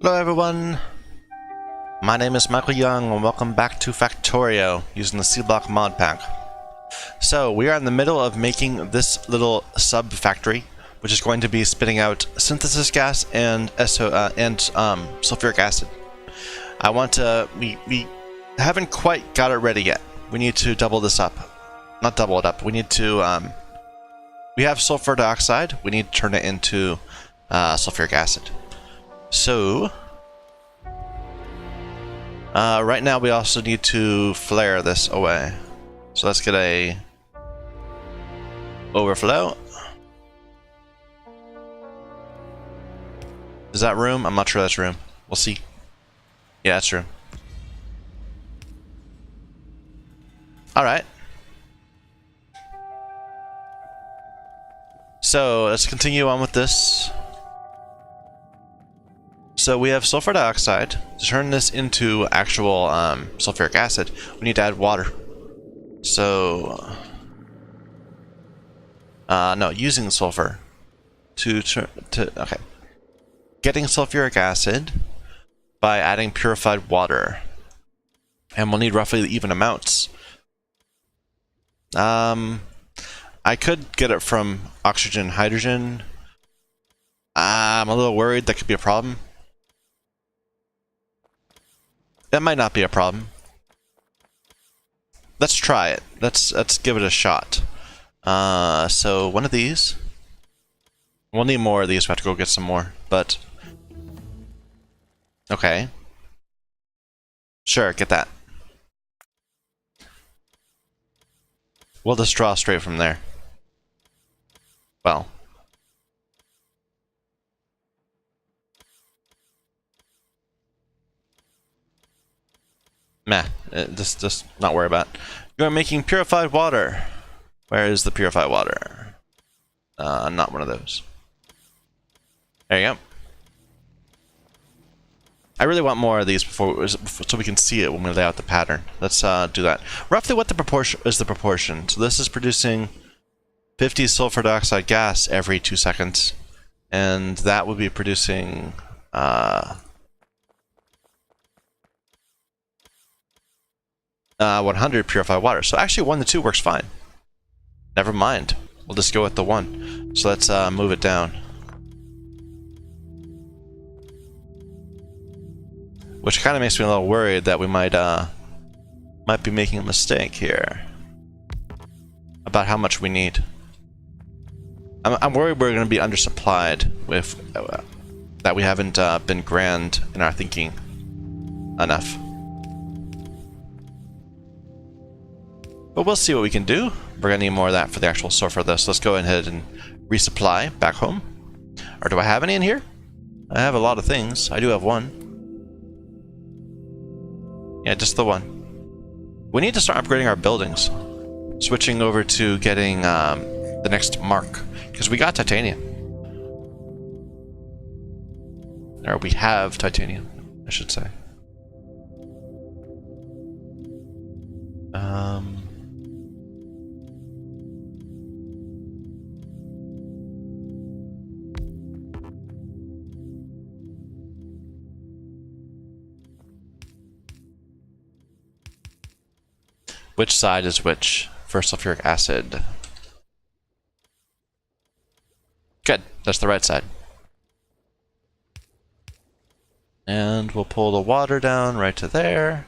Hello everyone, my name is Michael Young and welcome back to Factorio using the Sea Block Modpack. So we are in the middle of making this little sub-factory, which is going to be spitting out synthesis gas and sulfuric acid. We haven't quite got it ready yet. We need to double this up. Not double it up, we need to, we have sulfur dioxide, we need to turn it into sulfuric acid. So, right now we also need to flare this away. So let's get a overflow. Is that room? I'm not sure that's room. We'll see. Yeah, that's room. Alright. So let's continue on with this. So we have sulfur dioxide. To turn this into actual sulfuric acid, we need to add water. So, no, using sulfur okay. Getting sulfuric acid by adding purified water, and we'll need roughly even amounts. I could get it from oxygen, hydrogen. I'm a little worried that could be a problem. That might not be a problem. Let's try it. Let's give it a shot. So one of these. We'll need more of these. We have to go get some more. But okay. Sure, get that. We'll just draw straight from there. Well. Meh, just not worry about it. You're making purified water. Where is the purified water? Not one of those. There you go. I really want more of these before so we can see it when we lay out the pattern. Let's do that. Roughly what the proportion is the proportion. So this is producing 50 sulfur dioxide gas every 2 seconds. And that would be producing 100 purified water. So actually 1 to 2 works fine. Never mind. We'll just go with the 1. So let's move it down. Which kind of makes me a little worried that we might be making a mistake here about how much we need. I'm worried we're going to be undersupplied with that we haven't been grand in our thinking enough. But we'll see what we can do. We're going to need more of that for the actual sulfur though, so let's go ahead and resupply back home. Or do I have any in here? I have a lot of things. I do have 1. Yeah, just the 1. We need to start upgrading our buildings. Switching over to getting the next mark. Because we got titanium. Or we have titanium, I should say. Which side is which for sulfuric acid? Good, that's the right side. And we'll pull the water down right to there.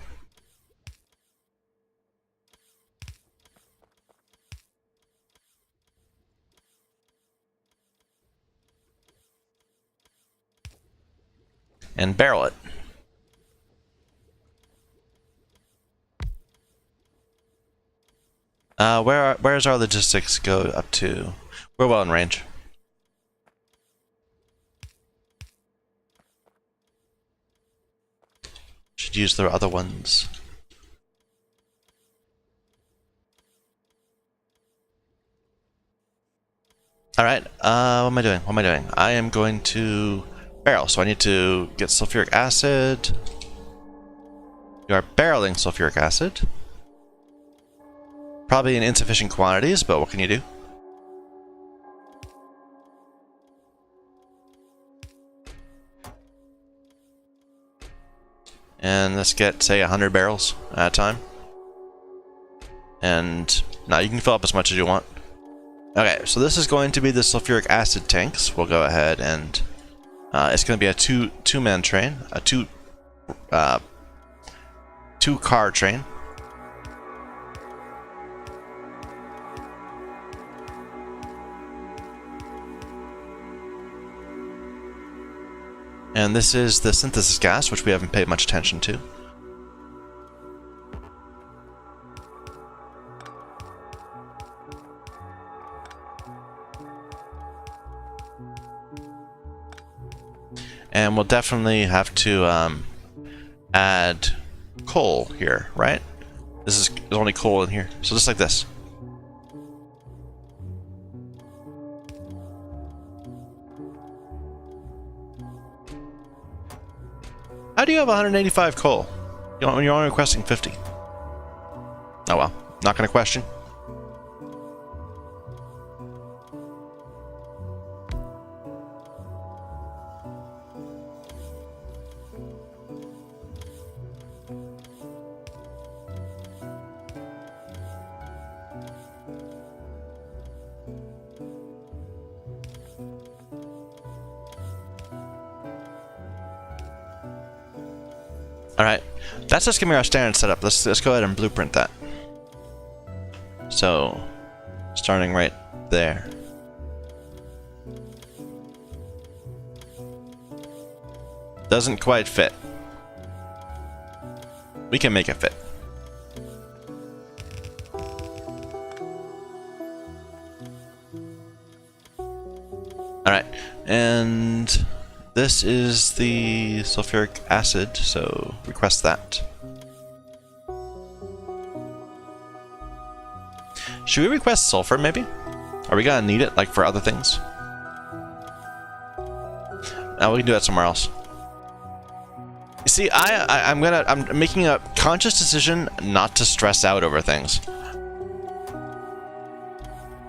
And barrel it. Where's our logistics go up to? We're well in range. Should use the other ones. Alright, what am I doing? What am I doing? I am going to barrel, so I need to get sulfuric acid. We are barreling sulfuric acid. Probably in insufficient quantities, but what can you do? And let's get, say, 100 barrels at a time. And now you can fill up as much as you want. Okay, so this is going to be the sulfuric acid tanks. We'll go ahead and it's going to be a two-man train, a two-car train. And this is the synthesis gas, which we haven't paid much attention to. And we'll definitely have to add coal here, right? There's only coal in here, so just like this. How do you have 185 coal? You're only requesting 50. Oh well, not gonna question. Alright, that's just gonna be our standard setup. Let's go ahead and blueprint that. So, starting right there. Doesn't quite fit. We can make it fit. Alright, and this is the sulfuric acid, so request that. Should we request sulfur, maybe? Are we gonna need it, like, for other things? No, we can do that somewhere else. You see, I'm making a conscious decision not to stress out over things.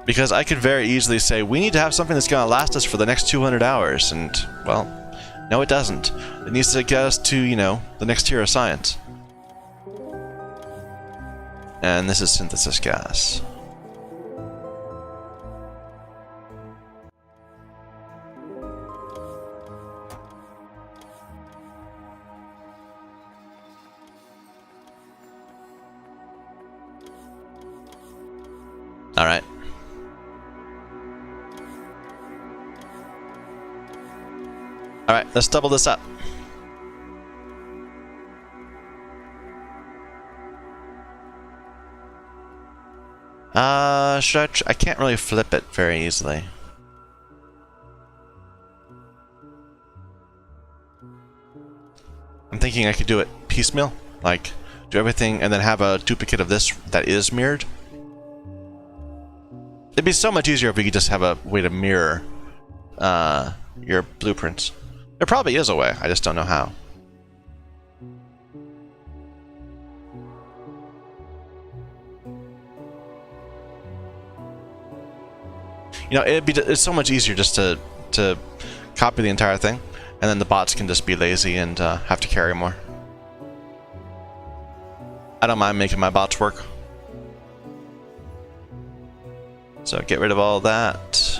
Because I could very easily say, we need to have something that's gonna last us for the next 200 hours, and, well, no it doesn't. It needs to get us to, you know, the next tier of science. And this is synthesis gas. Alright. Alright, let's double this up. I can't really flip it very easily. I'm thinking I could do it piecemeal, like do everything and then have a duplicate of this that is mirrored. It'd be so much easier if we could just have a way to mirror your blueprints. There probably is a way, I just don't know how. You know, it's so much easier just to copy the entire thing, and then the bots can just be lazy and have to carry more. I don't mind making my bots work. So get rid of all that.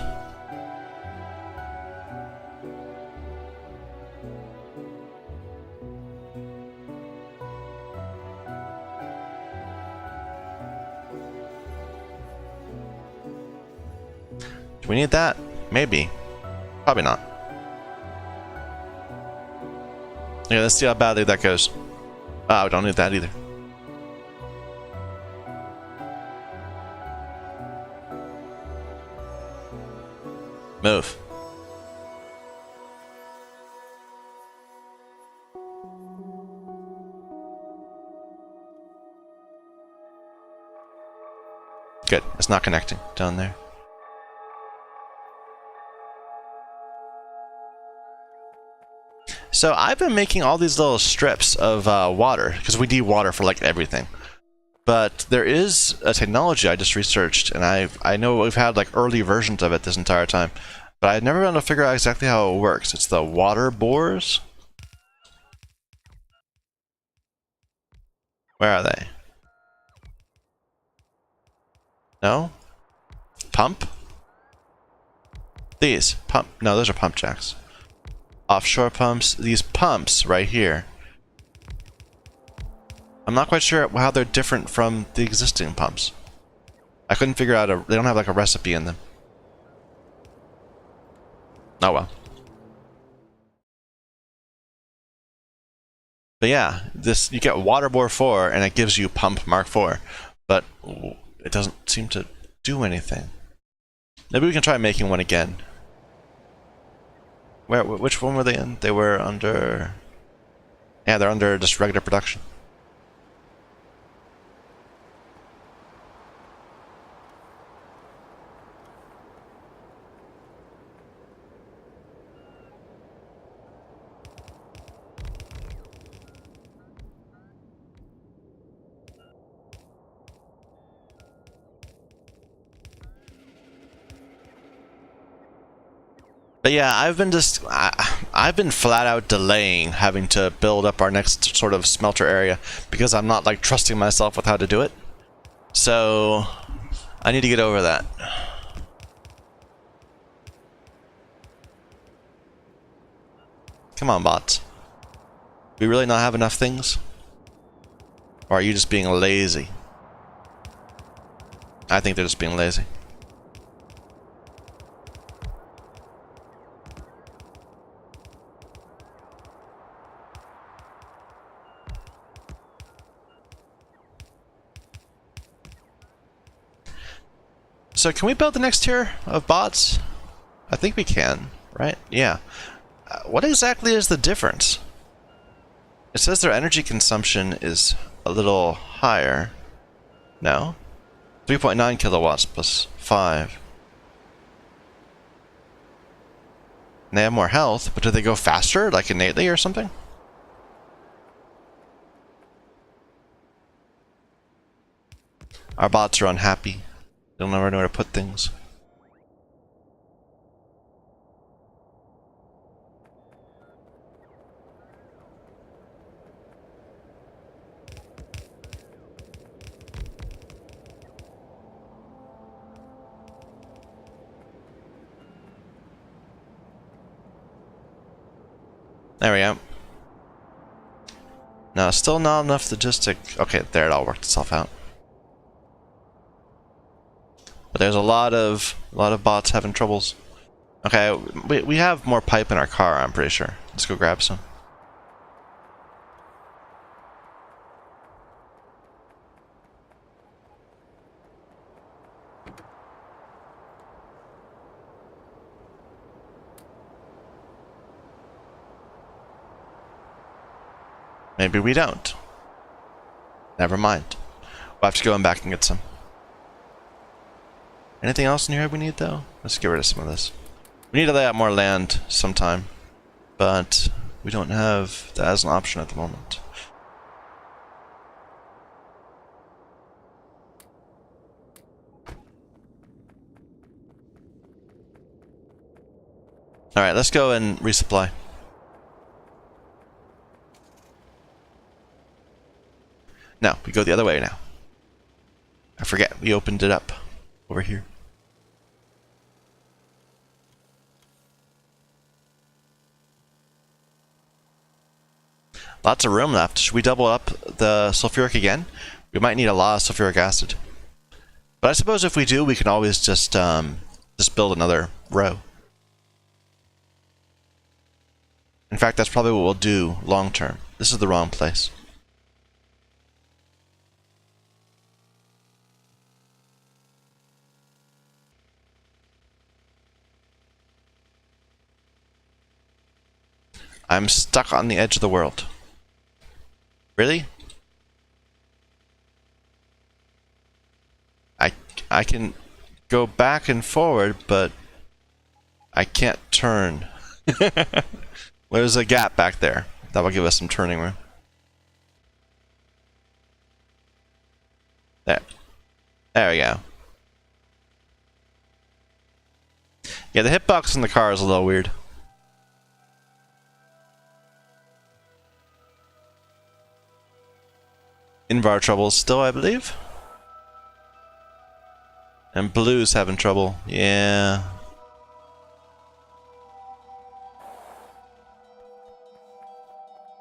Do we need that? Maybe. Probably not. Yeah, let's see how badly that goes. Oh, we don't need that either. Move. Good. It's not connecting down there. So I've been making all these little strips of water, because we need water for like everything. But there is a technology I just researched, and I know we've had like early versions of it this entire time, but I've never been able to figure out exactly how it works. It's the water bores. Where are they? No? Pump? These. Pump. No, those are pump jacks. Offshore pumps. These pumps right here. I'm not quite sure how they're different from the existing pumps. I couldn't figure out they don't have like a recipe in them. Oh well. But yeah, you get Waterbore 4 and it gives you Pump Mark 4, but it doesn't seem to do anything. Maybe we can try making one again. Which one were they in? They were under... Yeah, they're under just regular production. But yeah, I've been flat out delaying having to build up our next sort of smelter area because I'm not like trusting myself with how to do it. So I need to get over that. Come on, bots. Do we really not have enough things? Or are you just being lazy? I think they're just being lazy. So can we build the next tier of bots? I think we can, right? Yeah. What exactly is the difference? It says their energy consumption is a little higher. No? 3.9 kilowatts plus 5. And they have more health, but do they go faster, like innately or something? Our bots are unhappy. They'll never know where to put things. There we go. No, still not enough logistic. Okay, there, it all worked itself out. But there's a lot of bots having troubles. Okay, we have more pipe in our car, I'm pretty sure. Let's go grab some. Maybe we don't. Never mind. We'll have to go back and get some. Anything else in here we need, though? Let's get rid of some of this. We need to lay out more land sometime, but we don't have that as an option at the moment. Alright, let's go and resupply. No, we go the other way now. I forget, we opened it up over here. Lots of room left. Should we double up the sulfuric again? We might need a lot of sulfuric acid. But I suppose if we do, we can always just build another row. In fact, that's probably what we'll do long term. This is the wrong place. I'm stuck on the edge of the world. Really? I can go back and forward, but I can't turn. There's a gap back there. That will give us some turning room. There. There we go. Yeah, the hitbox in the car is a little weird. Invar troubles still, I believe. And blue's having trouble. Yeah.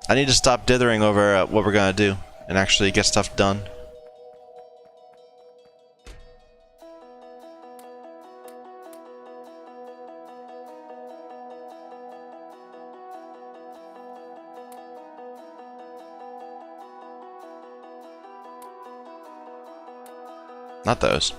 I need to stop dithering over what we're gonna do and actually get stuff done. Not those.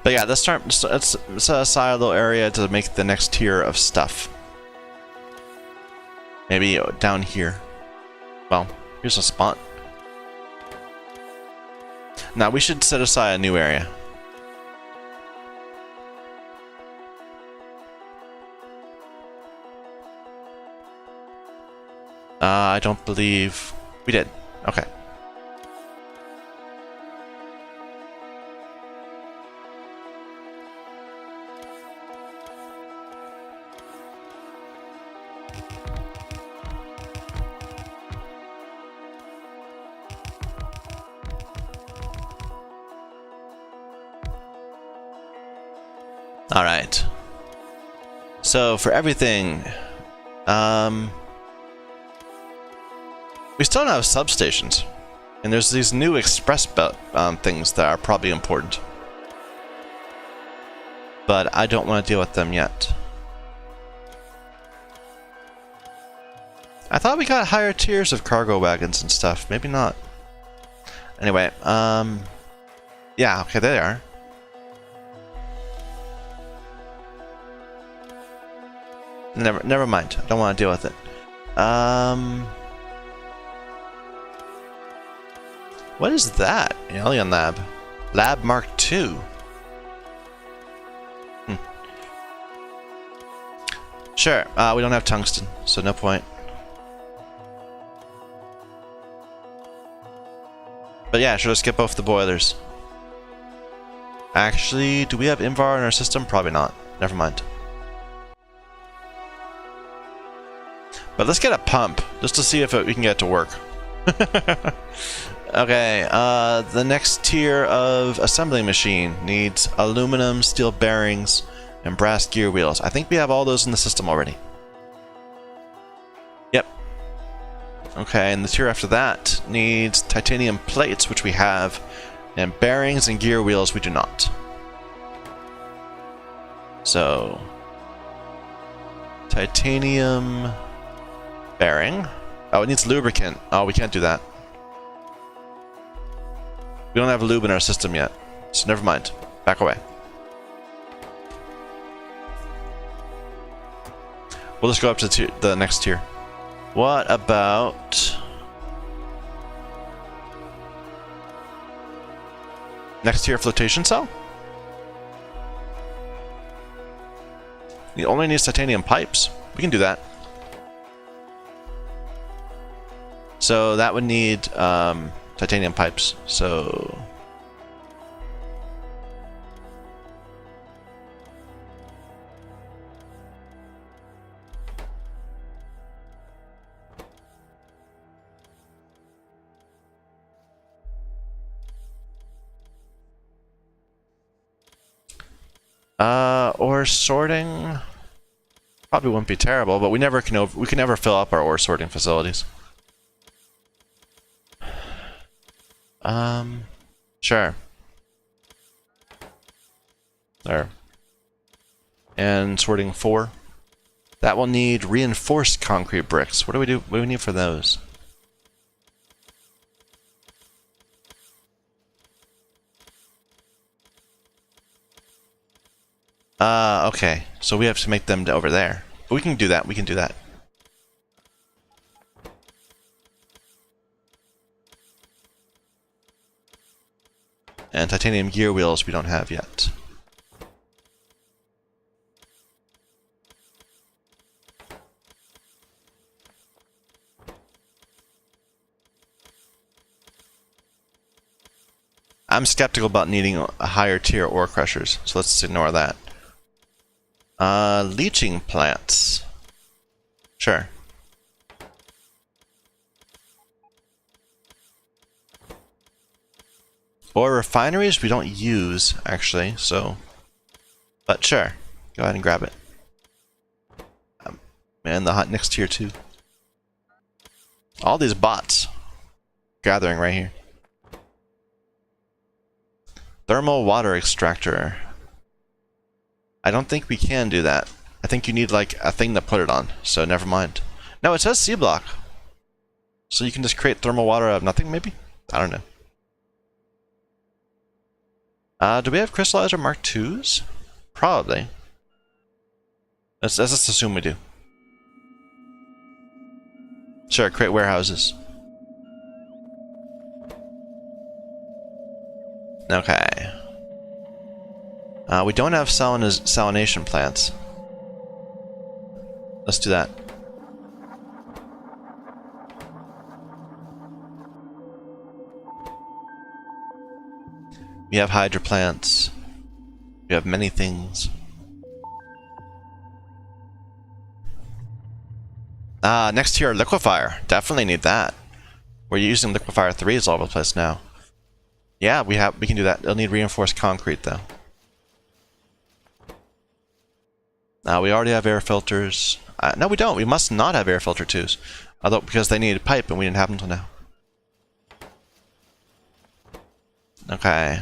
But yeah, let's set aside a little area to make the next tier of stuff. Maybe down here. Well, here's a spot. Now we should set aside a new area. I don't believe we did. Okay. All right. So for everything, we still don't have substations, and there's these new express belt things that are probably important, but I don't want to deal with them yet. I thought we got higher tiers of cargo wagons and stuff. Maybe not. Anyway, yeah, okay, there they are. Never mind. I don't want to deal with it. What is that? Alien Lab. Lab Mark II. Sure. We don't have tungsten, so no point. But yeah, should I skip both the boilers? Actually, do we have Invar in our system? Probably not. Never mind. But let's get a pump, just to see if we can get it to work. Okay, the next tier of assembly machine needs aluminum, steel bearings, and brass gear wheels. I think we have all those in the system already. Yep. Okay, and the tier after that needs titanium plates, which we have, and bearings and gear wheels we do not. So, titanium bearing. Oh, it needs lubricant. Oh, we can't do that. We don't have lube in our system yet, so never mind. Back away. We'll just go up to the next tier. What about next tier flotation cell? It only needs titanium pipes. We can do that. So that would need titanium pipes. So ore sorting probably wouldn't be terrible, but we can never fill up our ore sorting facilities. Sure. There. And sorting 4. That will need reinforced concrete bricks. What do we do? What do we need for those? Okay. So we have to make them over there. But we can do that. We can do that. And titanium gear wheels we don't have yet. I'm skeptical about needing a higher tier ore crushers, so let's ignore that. Leaching plants. Sure. Or refineries we don't use, actually, so... But sure, go ahead and grab it. And the hot next tier too. All these bots gathering right here. Thermal water extractor. I don't think we can do that. I think you need like a thing to put it on, so never mind. No, it says Sea Block. So you can just create thermal water out of nothing, maybe? I don't know. Do we have crystallizer Mark IIs? Probably. Let's just assume we do. Sure, create warehouses. Okay. We don't have salination plants. Let's do that. We have hydro plants. We have many things. Next tier, liquefier. Definitely need that. We're using liquefier 3s all over the place now. Yeah, we can do that. It'll need reinforced concrete though. We already have air filters. No, we don't. We must not have air filter 2s. Although because they needed pipe and we didn't have them until now. Okay.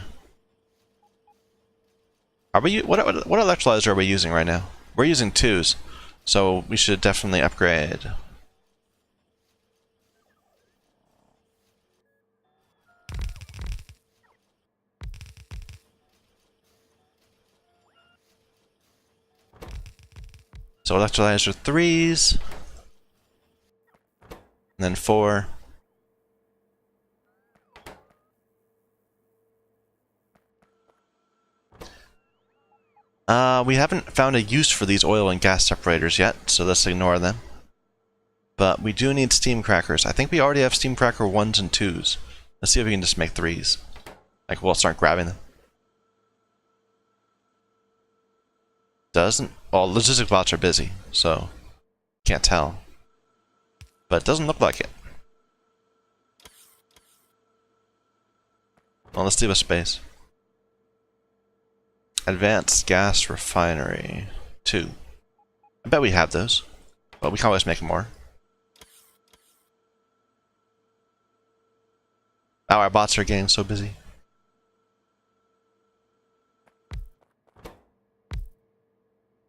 Are we what electrolyzer are we using right now? We're using 2s, so we should definitely upgrade. So electrolyzer 3s, and then 4. We haven't found a use for these oil and gas separators yet, so let's ignore them. But we do need steam crackers. I think we already have steam cracker 1s and 2s. Let's see if we can just make 3s. Like, we'll start grabbing them. Doesn't... Well, logistic bots are busy, so... Can't tell. But it doesn't look like it. Well, let's leave a space. Advanced gas refinery 2. I bet we have those, but we can always make more. Oh, our bots are getting so busy.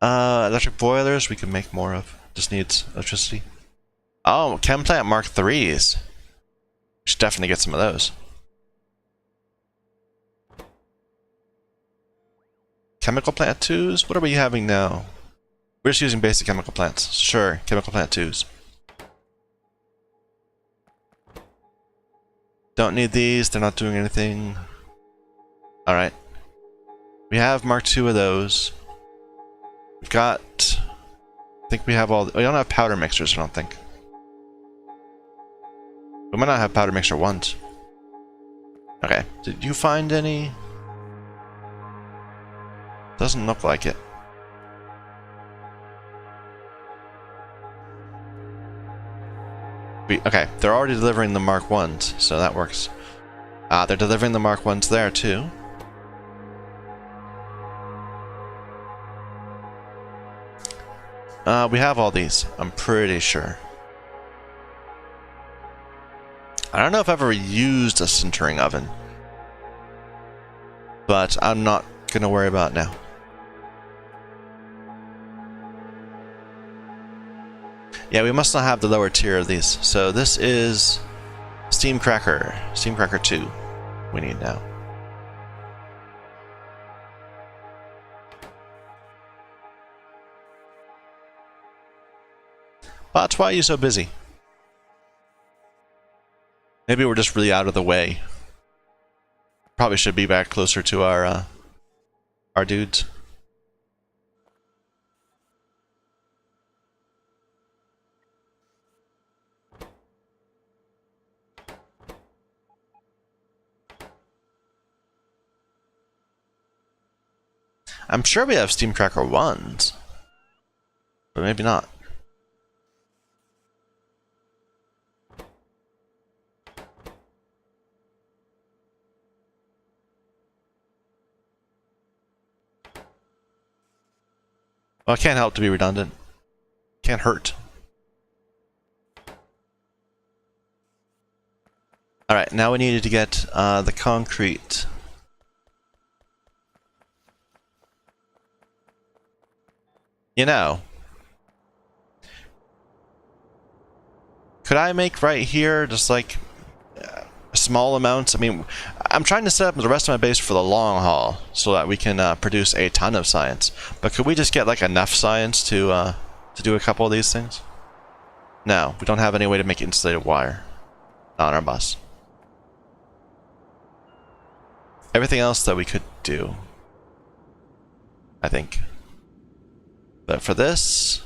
Electric boilers we can make more of. Just needs electricity. Oh, chem plant Mark IIIs. We should definitely get some of those. Chemical plant 2s? What are we having now? We're just using basic chemical plants. Sure, chemical plant 2s. Don't need these, they're not doing anything. Alright. We have Mark II of those. We've got... I think we have all... We don't have powder mixers, I don't think. We might not have powder mixer 1s. Okay, did you find any? Doesn't look like it. Okay, they're already delivering the Mark 1s, so that works. They're delivering the Mark 1s there too. We have all these, I'm pretty sure. I don't know if I've ever used a sintering oven, but I'm not gonna worry about it now. Yeah, we must not have the lower tier of these. So this is Steam Cracker 2 we need now. Bots, why are you so busy? Maybe we're just really out of the way. Probably should be back closer to our dudes. I'm sure we have Steam Tracker 1s, but maybe not. Well, it can't help to be redundant. Can't hurt. Alright, now we needed to get the concrete. You know, could I make right here just like small amounts? I mean, I'm trying to set up the rest of my base for the long haul so that we can produce a ton of science. But could we just get like enough science to do a couple of these things? No, we don't have any way to make insulated wire on our bus. Everything else that we could do, I think. But for this,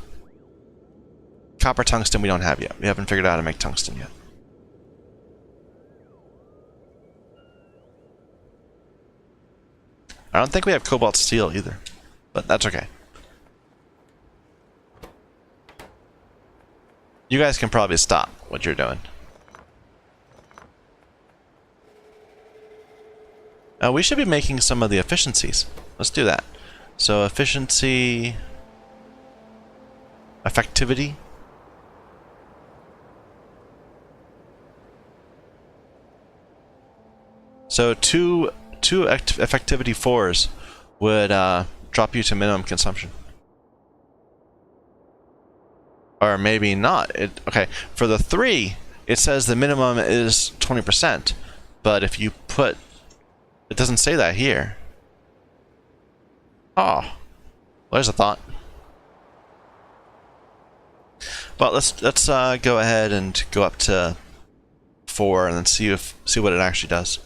copper tungsten we don't have yet. We haven't figured out how to make tungsten yet. I don't think we have cobalt steel either, but that's okay. You guys can probably stop what you're doing. We should be making some of the efficiencies. Let's do that. So efficiency, effectivity. So two effectivity 4s would drop you to minimum consumption. Or maybe not. Okay, for the 3, it says the minimum is 20%. But if you put... It doesn't say that here. Oh. Well, there's a thought. But let's go ahead and go up to 4 and then see what it actually does.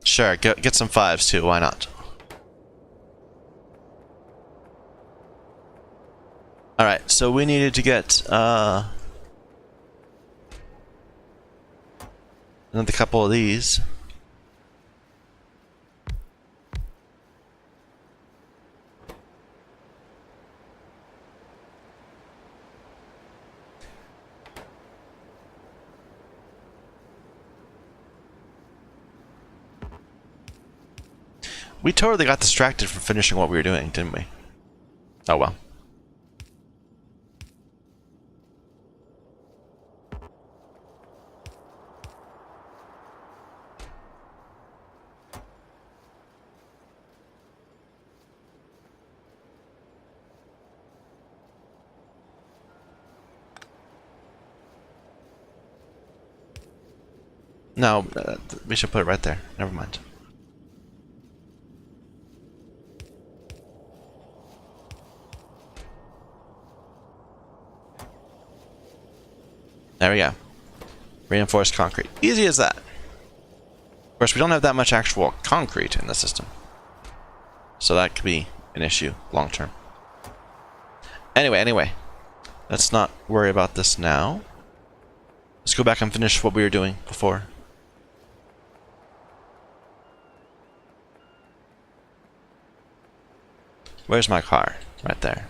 Sure, get some 5s too, why not? Alright, so we needed to get another couple of these. We totally got distracted from finishing what we were doing, didn't we? Oh well. No, we should put it right there. Never mind. There we go. Reinforced concrete. Easy as that. Of course, we don't have that much actual concrete in the system. So that could be an issue long term. Anyway. Let's not worry about this now. Let's go back and finish what we were doing before. Where's my car? Right there.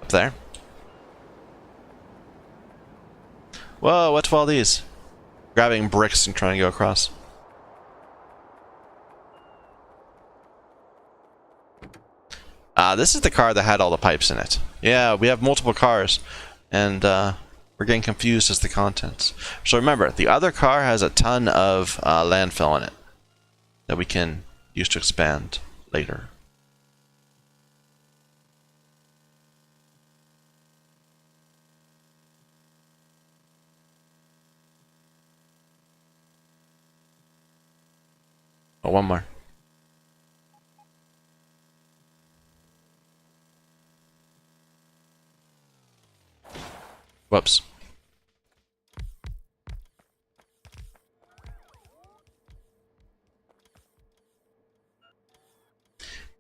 Up there. Whoa, what's with all these? Grabbing bricks and trying to go across. This is the car that had all the pipes in it. Yeah, we have multiple cars, and we're getting confused as the contents. So remember, the other car has a ton of landfill in it that we can use to expand later. Oh, one more. Whoops.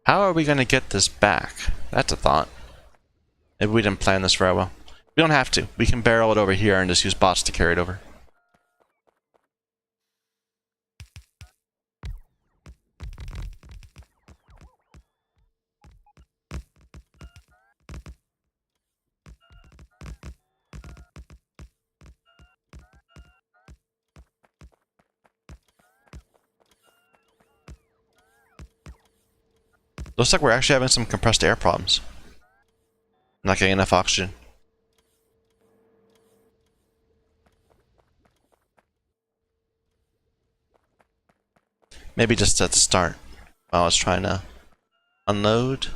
How are we going to get this back? That's a thought. Maybe we didn't plan this very well. We don't have to. We can barrel it over here and just use bots to carry it over. Looks like we're actually having some compressed air problems. Not getting enough oxygen. Maybe just at the start, while I was trying to unload.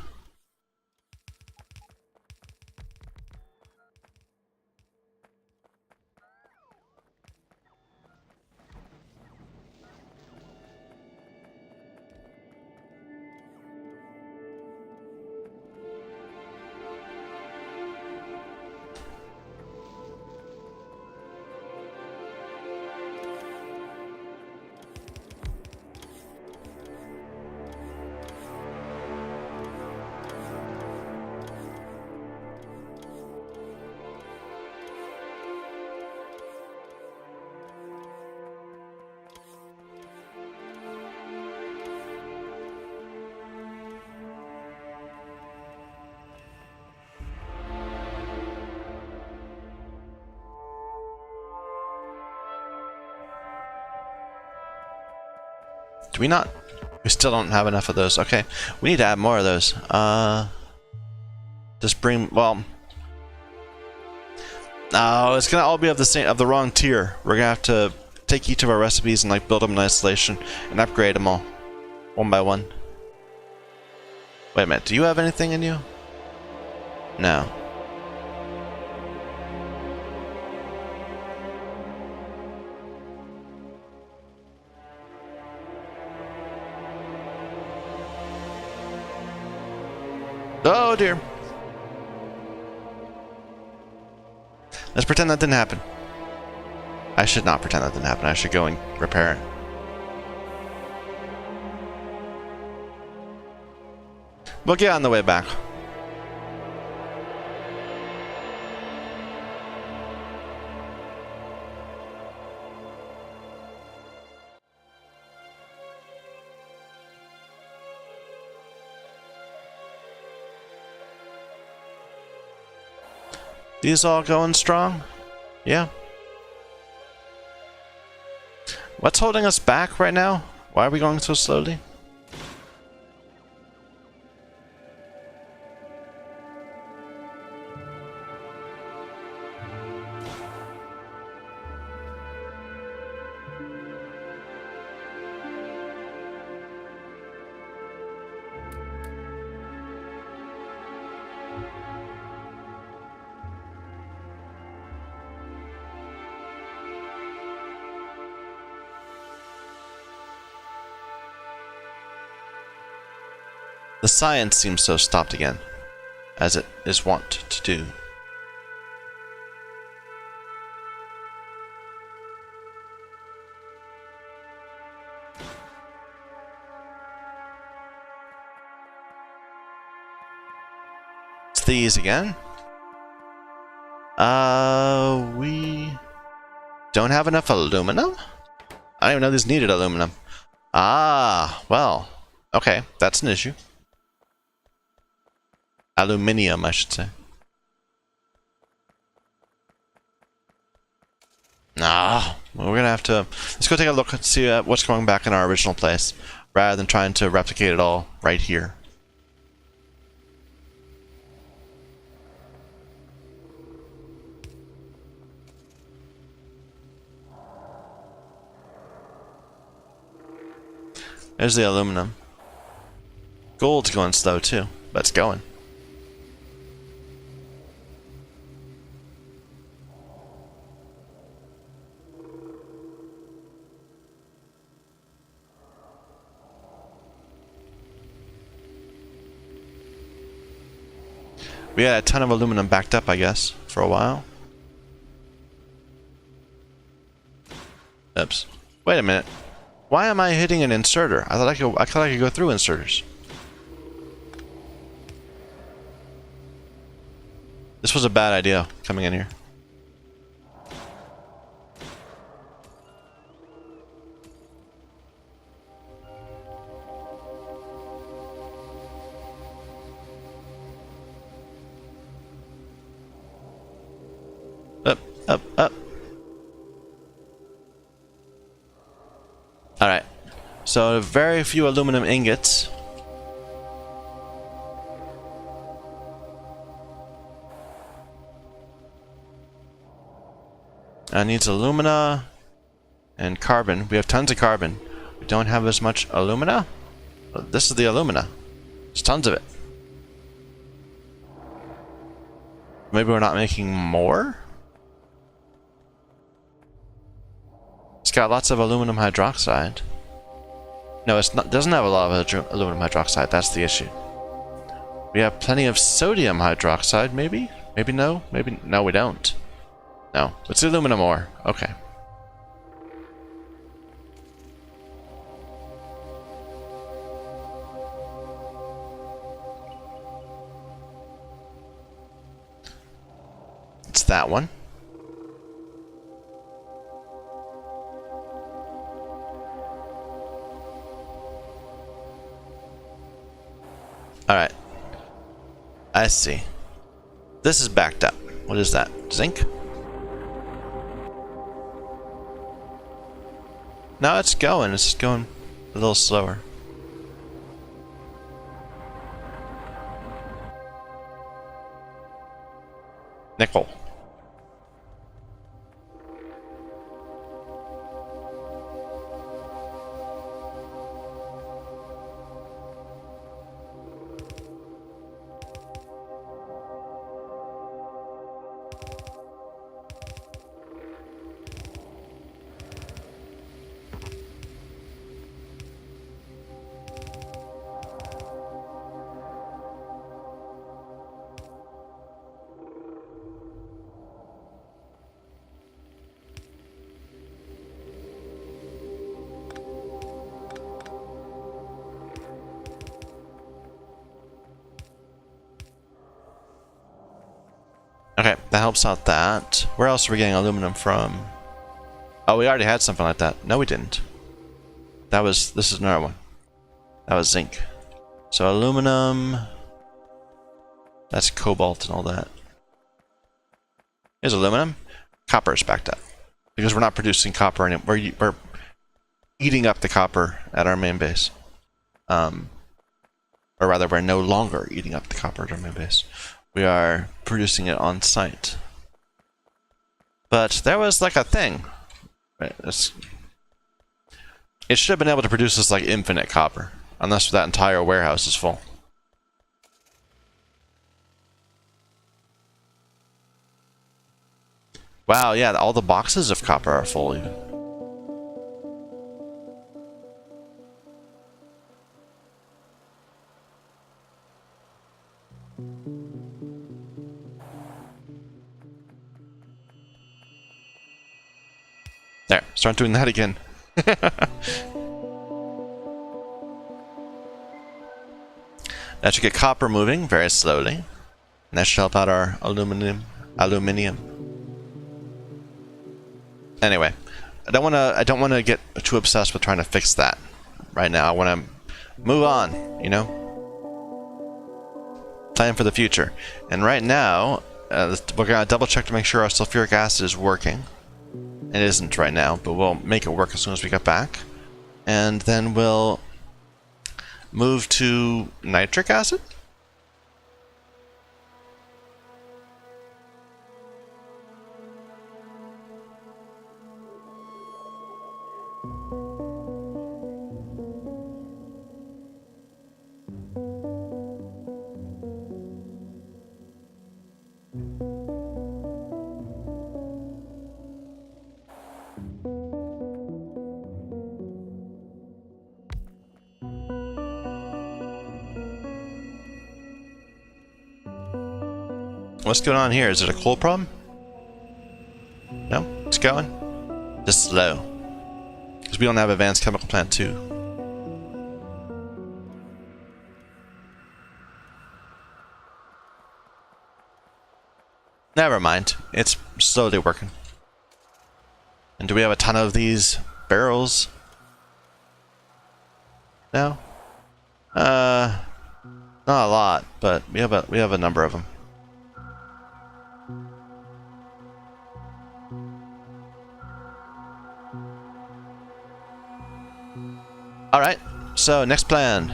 Do we not? We still don't have enough of those. Okay, we need to add more of those. Just bring, well, no, it's gonna all be of the same, of the wrong tier. We're gonna have to take each of our recipes and like build them in isolation and upgrade them all, one by one. Wait a minute, do you have anything in you? No. Oh dear. Let's pretend that didn't happen. I should not pretend that didn't happen. I should go and repair it. We'll get on the way back. These all going strong? Yeah. What's holding us back right now? Why are we going so slowly? The science seems to have stopped again, as it is wont to do. It's these again. We don't have enough aluminum? I didn't even know these needed aluminum. Ah, well, okay, that's an issue. Aluminium, I should say. Well, we're gonna have to... Let's go take a look and see what's going back in our original place, rather than trying to replicate it all right here. There's the aluminum. Gold's going slow too, but it's going. We had a ton of aluminum backed up, I guess, for a while. Oops. Wait a minute. Why am I hitting an inserter? I thought I could go through inserters. This was a bad idea coming in here. Up, up, up. Alright. So very few aluminum ingots. Needs alumina and carbon. We have tons of carbon. We don't have as much alumina. This is the alumina. There's tons of it. Maybe we're not making more? It's got lots of aluminum hydroxide. No, it's not. Doesn't have a lot of aluminum hydroxide. That's the issue. We have plenty of sodium hydroxide. Maybe. Maybe no. Maybe no. We don't. No. It's the aluminum ore. Okay. It's that one. Alright. I see. This is backed up. What is that? Zinc? No, it's going. It's just going a little slower. Nickel. Okay, that helps out that. Where else are we getting aluminum from? Oh, we already had something like that. No, we didn't. This is another one. That was zinc. So aluminum, that's cobalt and all that. Here's aluminum. Copper is backed up. Because we're not producing copper anymore. We're eating up the copper at our main base. Or rather, we're no longer eating up the copper at our main base. We are producing it on site. But there was like a thing. Right, it should have been able to produce this like infinite copper. Unless that entire warehouse is full. Wow, yeah, all the boxes of copper are full even. There, start doing that again. That should get copper moving very slowly. And that should help out our aluminium. Anyway, I don't want to get too obsessed with trying to fix that right now. I want to move on, you know? Plan for the future. And right now, we're going to double check to make sure our sulfuric acid is working. It isn't right now, but we'll make it work as soon as we get back. And then we'll move to nitric acid? What's going on here? Is it a coal problem? No? It's going? Just slow. Because we don't have advanced chemical plant 2. Never mind. It's slowly working. And do we have a ton of these barrels? No? Not a lot, but we have a number of them. Alright, so next plan.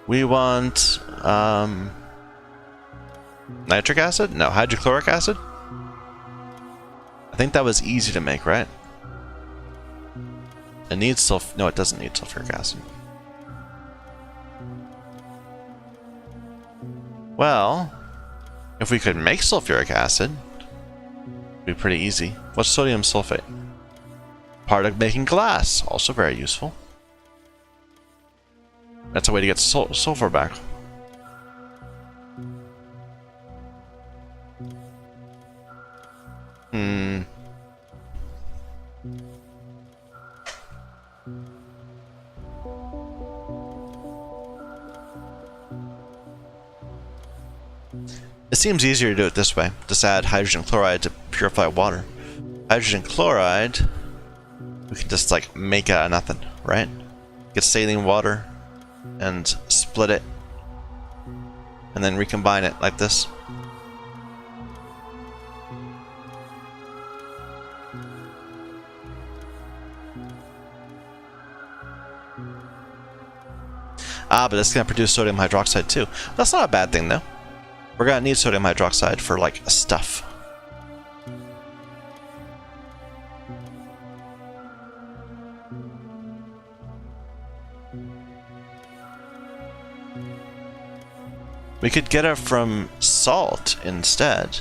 We want nitric acid? No, hydrochloric acid? I think that was easy to make, right? It needs no, it doesn't need sulfuric acid. Well, if we could make sulfuric acid, it'd be pretty easy. What's sodium sulfate? Part of making glass, also very useful. That's a way to get sulfur back. It seems easier to do it this way. Just add hydrogen chloride to purify water. Hydrogen chloride, we can just like make out of nothing, right? Get saline water and split it and then recombine it like this. Ah, but it's going to produce sodium hydroxide too. That's not a bad thing though. We're going to need sodium hydroxide for like stuff. We could get it from salt instead.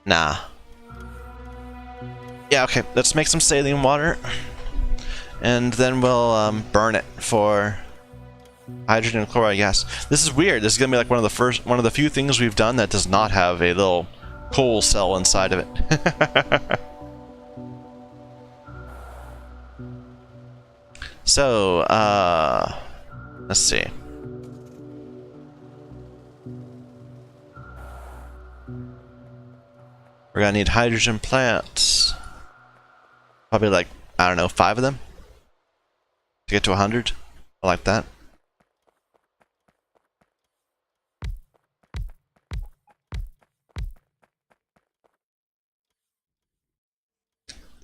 Nah. Yeah, okay. Let's make some saline water. And then we'll burn it for hydrogen chloride gas. This is weird. This is going to be like one of the few things we've done that does not have a little coal cell inside of it. So, let's see. We're gonna need hydrogen plants. Probably like, I don't know, 5 of them? To get to 100? I like that.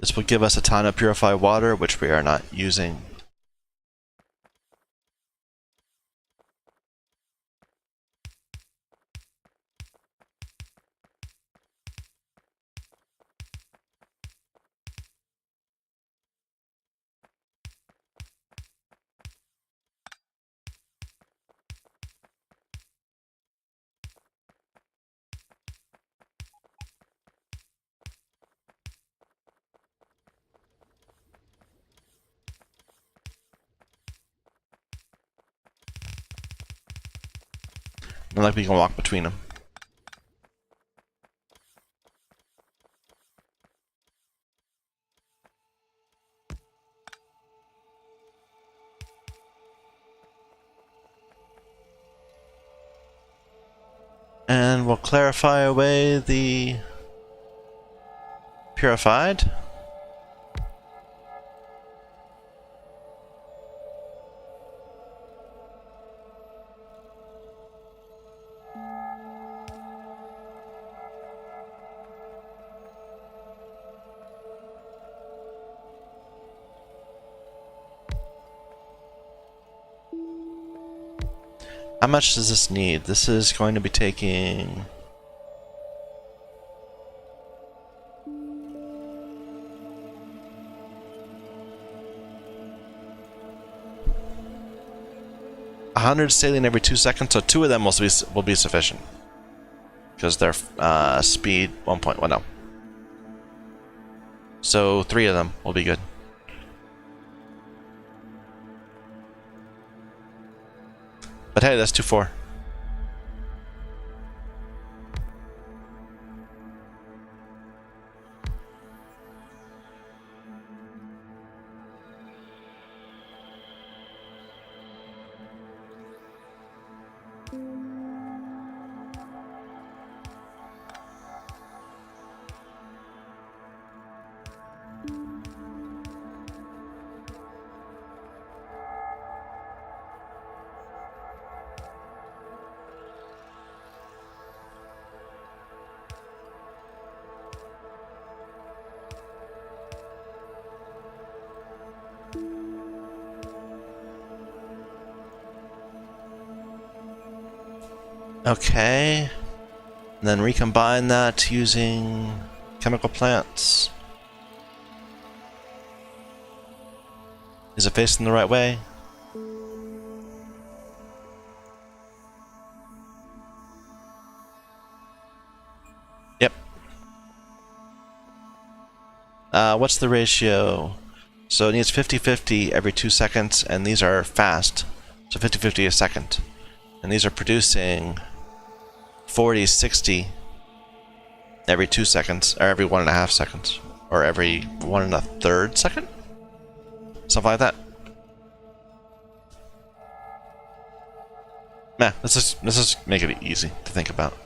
This will give us a ton of purified water, which we are not using. Not like we can walk between them. And we'll clarify away the purified. How much does this need? This is going to be taking... $100 saline every 2 seconds, so 2 of them will be sufficient. Because they're speed 1.10. So 3 of them will be good. But hey, that's 2-4. Okay. And then recombine that using chemical plants. Is it facing the right way? Yep. What's the ratio? So it needs 50-50 every 2 seconds, and these are fast. So 50-50 a second. And these are producing 40-60 every 2 seconds, or every 1.5 seconds, or every 1 1/3 second? Something like that. Nah, let's just make it easy to think about.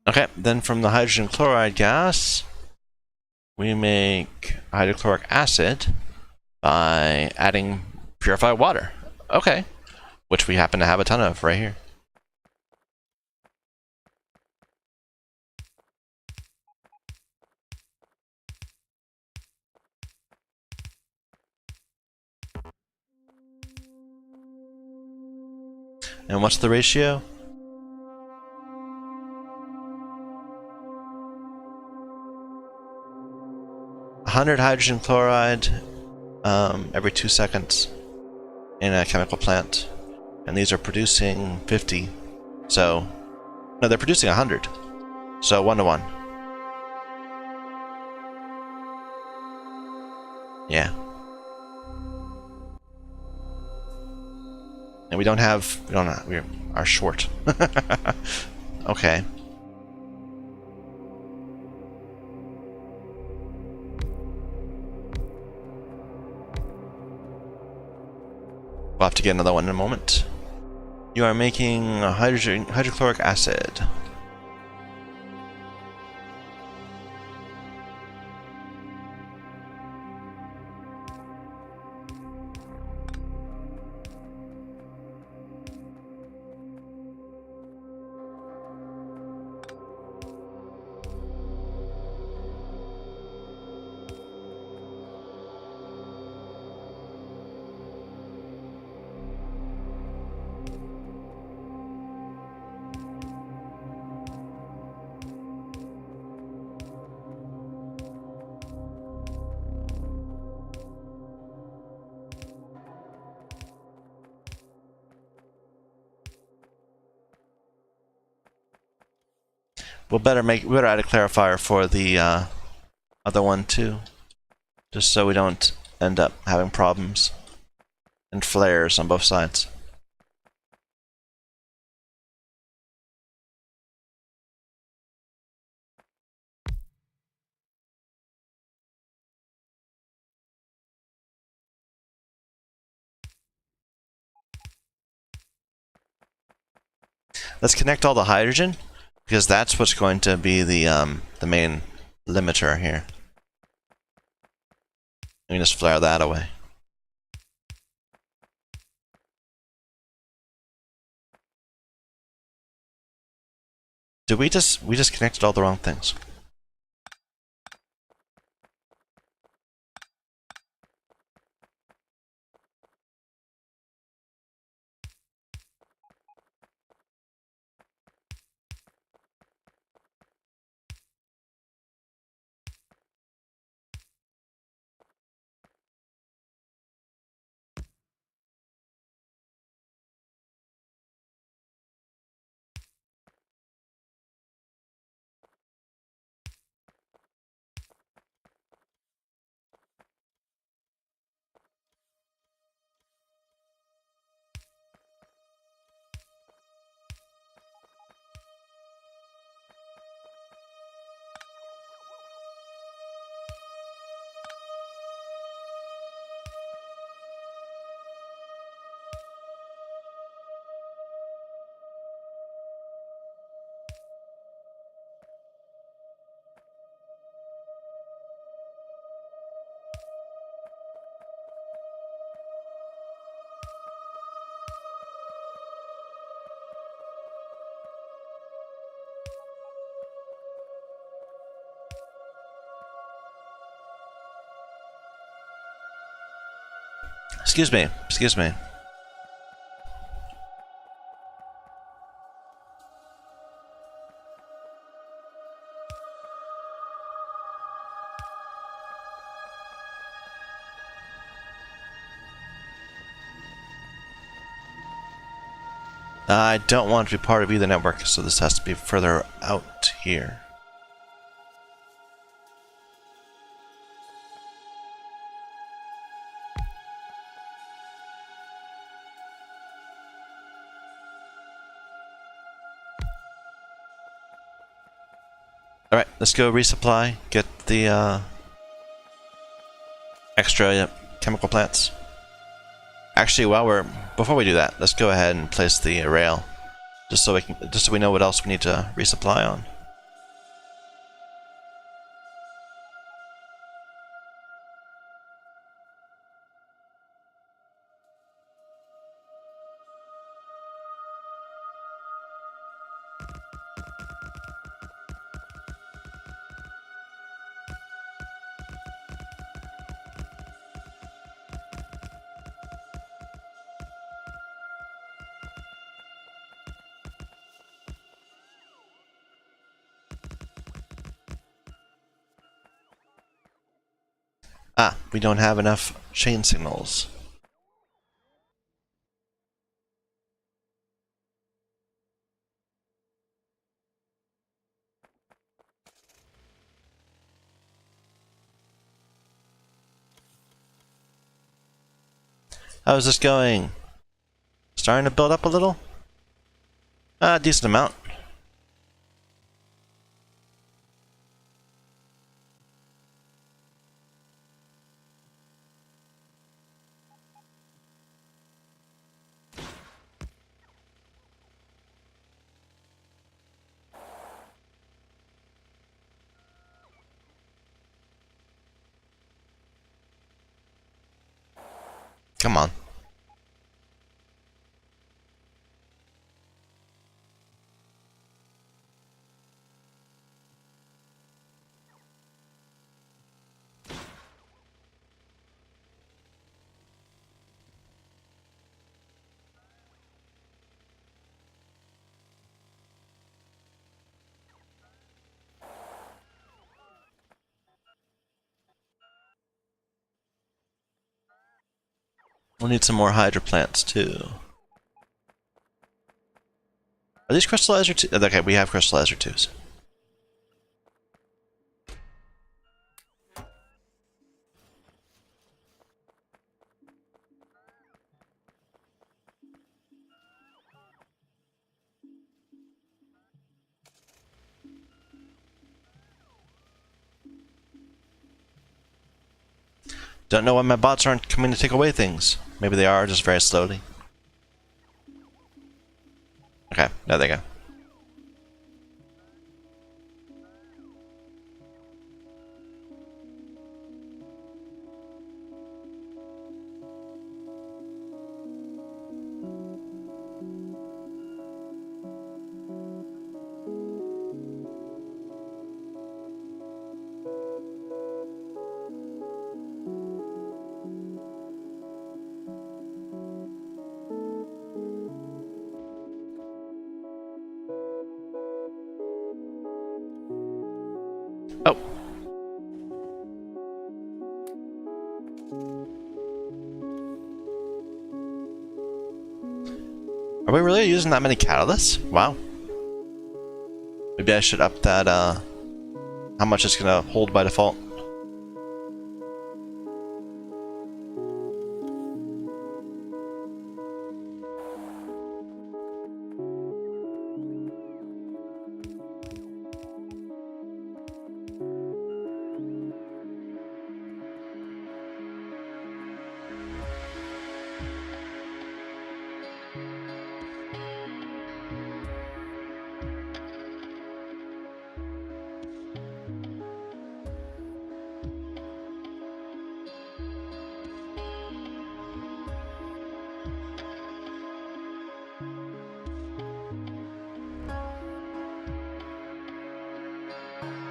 Okay, then from the hydrogen chloride gas, we make hydrochloric acid by adding purified water. Okay, which we happen to have a ton of right here. And what's the ratio? 100 hydrogen chloride every 2 seconds in a chemical plant. And these are producing 50. So, no, they're producing 100. So 1 to 1. Yeah. And we are short. Okay. We'll have to get another one in a moment. You are making hydrochloric acid. We better add a clarifier for the other one too, just so we don't end up having problems and flares on both sides. Let's connect all the hydrogen, because that's what's going to be the main limiter here. We can just flare that away. Did we just connected all the wrong things? Excuse me. Excuse me. I don't want to be part of either network, so this has to be further out here. Alright, let's go resupply, get the extra chemical plants. Actually, before we do that, let's go ahead and place the rail, just so we know what else we need to resupply on. Ah, we don't have enough chain signals. How's this going? Starting to build up a little? Decent amount. Come on. We'll need some more hydro plants too. Are these crystallizer tubes? Okay, we have crystallizer tubes. Don't know why my bots aren't coming to take away things. Maybe they are, just very slowly. Okay, there they go. Oh. Are we really using that many catalysts? Wow. Maybe I should up that, how much it's gonna hold by default.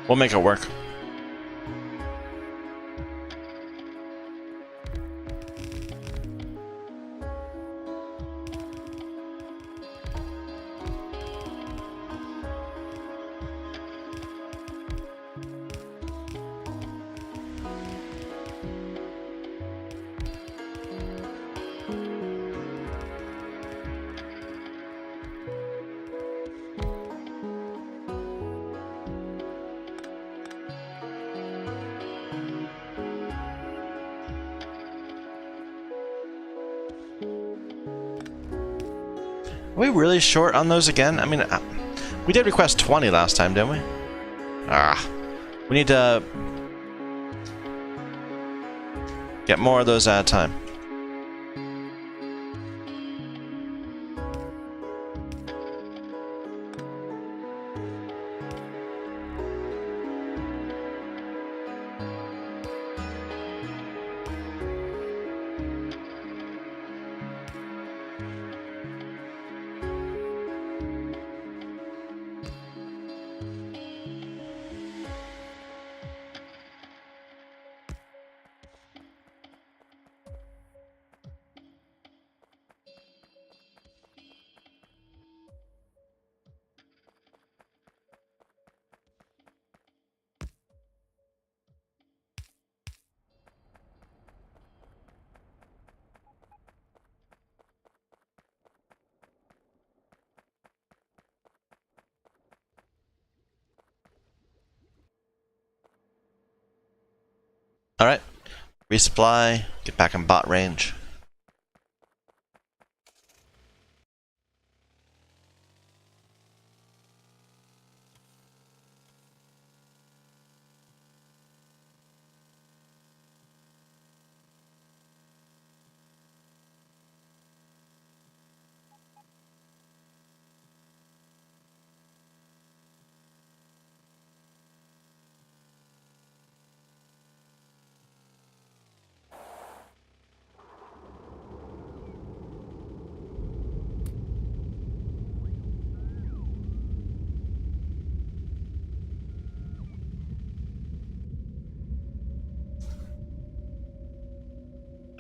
We'll make it work. Are we really short on those again? I mean, we did request 20 last time, didn't we? We need to get more of those at a time. Alright, resupply, get back in bot range.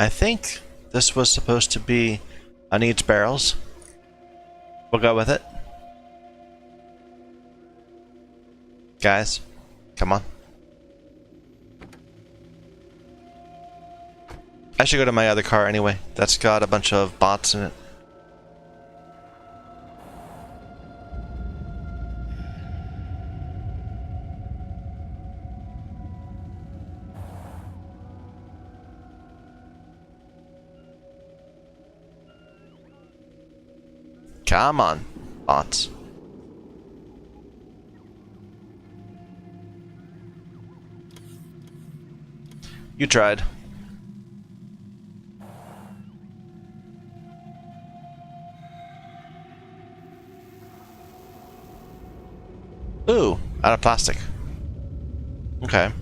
I think this was supposed to be needs barrels. We'll go with it. Guys, come on. I should go to my other car anyway. That's got a bunch of bots in it. Come on, bots. You tried. Ooh, out of plastic. Okay.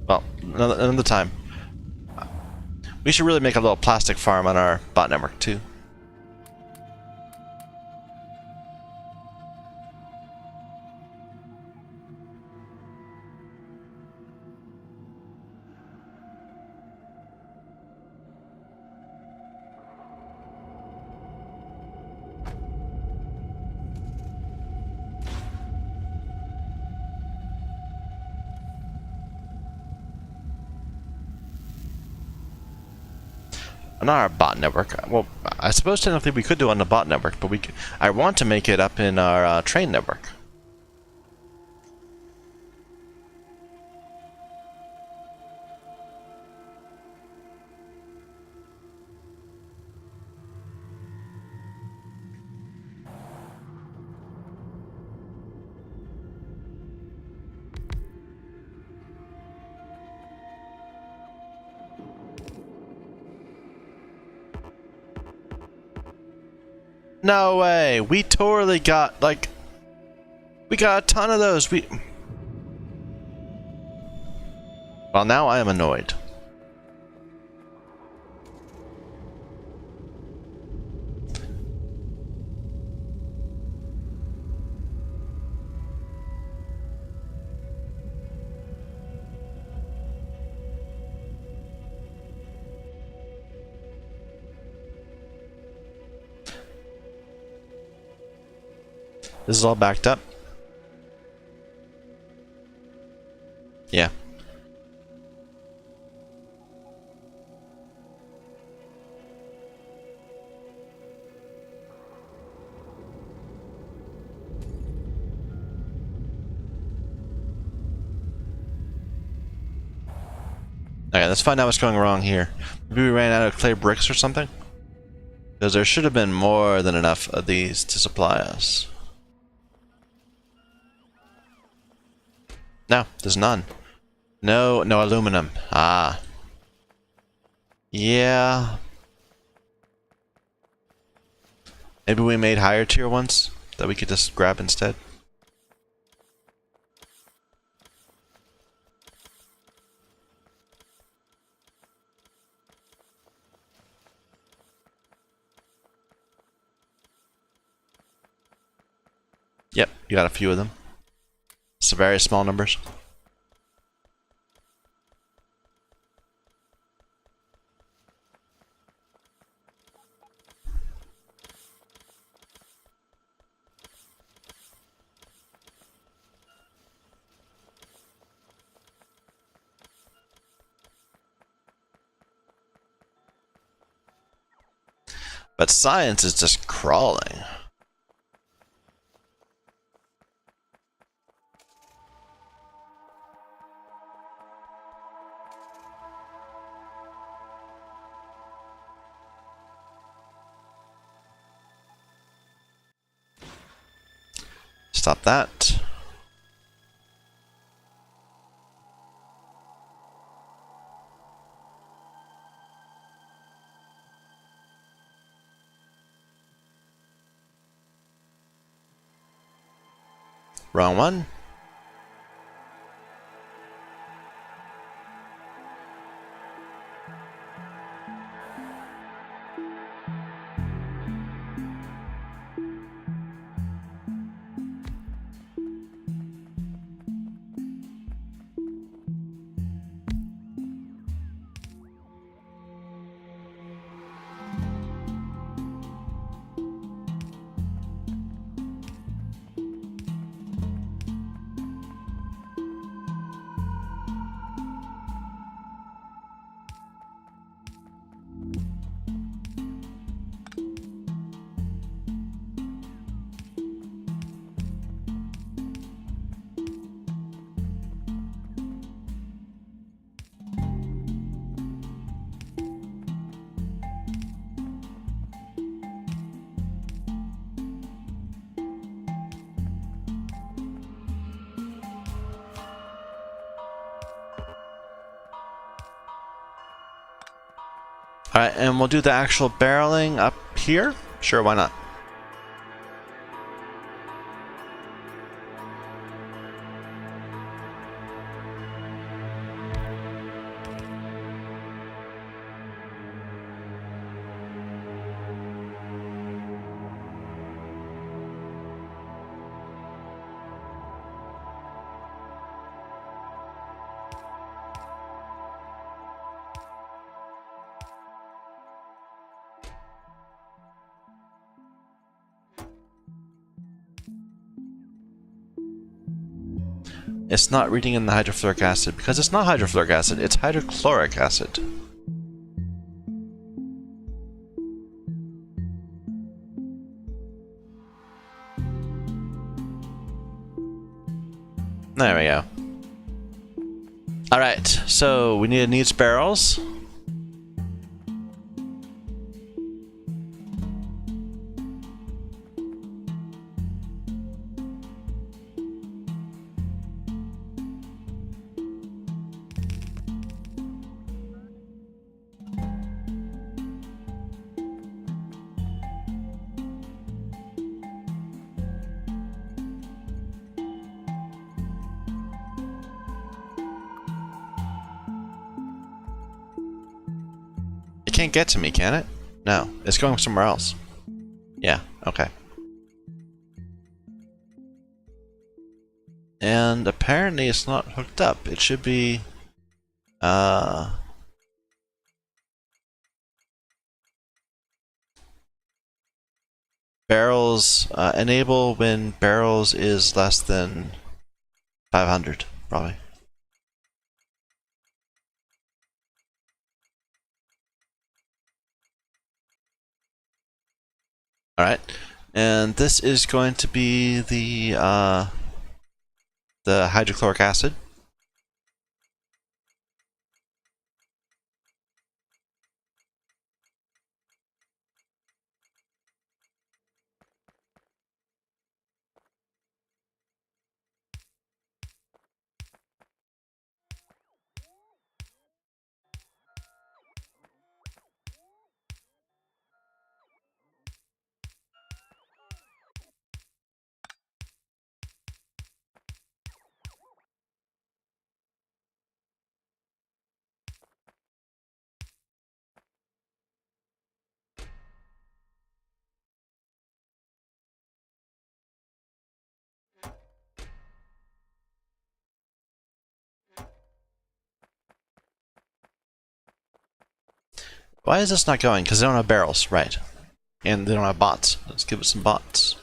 Well, another time. We should really make a little plastic farm on our bot network too. Not our bot network. Well, I suppose technically we could do it on the bot network, but I want to make it up in our train network. No way! We totally got, like... We got a ton of those! Well, now I am annoyed. This is all backed up. Yeah. Okay, let's find out what's going wrong here. Maybe we ran out of clay bricks or something? Because there should have been more than enough of these to supply us. No, there's none. No aluminum. Ah. Yeah. Maybe we made higher tier ones that we could just grab instead. Yep, you got a few of them. It's very small numbers. But science is just crawling. Stop that. Wrong one. Alright, and we'll do the actual barreling up here? Sure, why not? It's not reading in the hydrofluoric acid because it's not hydrofluoric acid, it's hydrochloric acid. There we go. Alright, so we need needs barrels. It can't get to me, can it? No, it's going somewhere else. Yeah, okay. And apparently it's not hooked up. It should be... barrels, enable when barrels is less than 500, probably. Alright, and this is going to be the hydrochloric acid. Why is this not going? Because they don't have barrels, right? And they don't have bots. Let's give it some bots.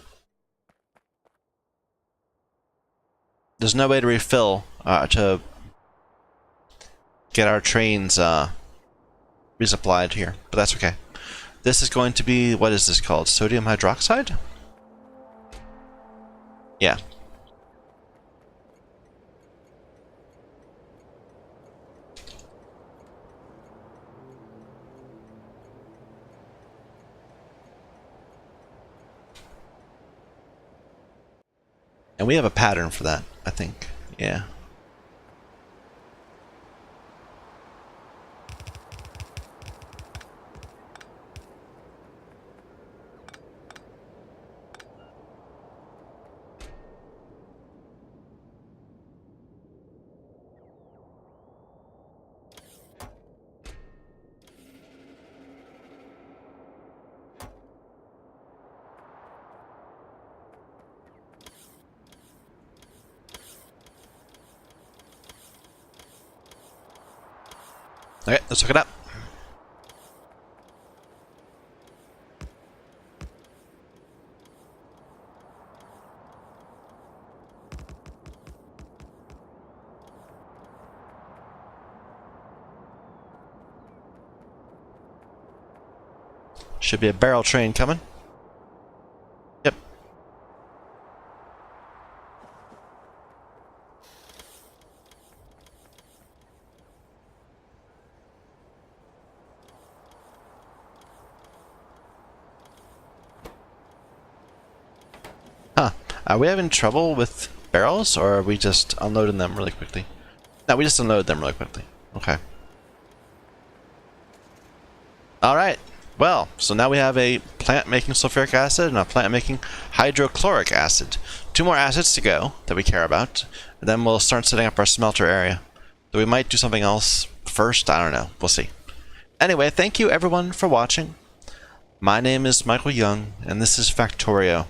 There's no way to refill, to get our trains resupplied here, but that's okay. This is going to be, what is this called? Sodium hydroxide? Yeah. And we have a pattern for that, I think. Yeah. Okay, let's hook it up. Should be a barrel train coming. Yep. Huh. Are we having trouble with barrels, or are we just unloading them really quickly? No, we just unload them really quickly. Okay. Alright. Well, so now we have a plant making sulfuric acid and a plant making hydrochloric acid. 2 more acids to go that we care about. And then we'll start setting up our smelter area. So we might do something else first. I don't know. We'll see. Anyway, thank you everyone for watching. My name is Michael Young, and this is Factorio.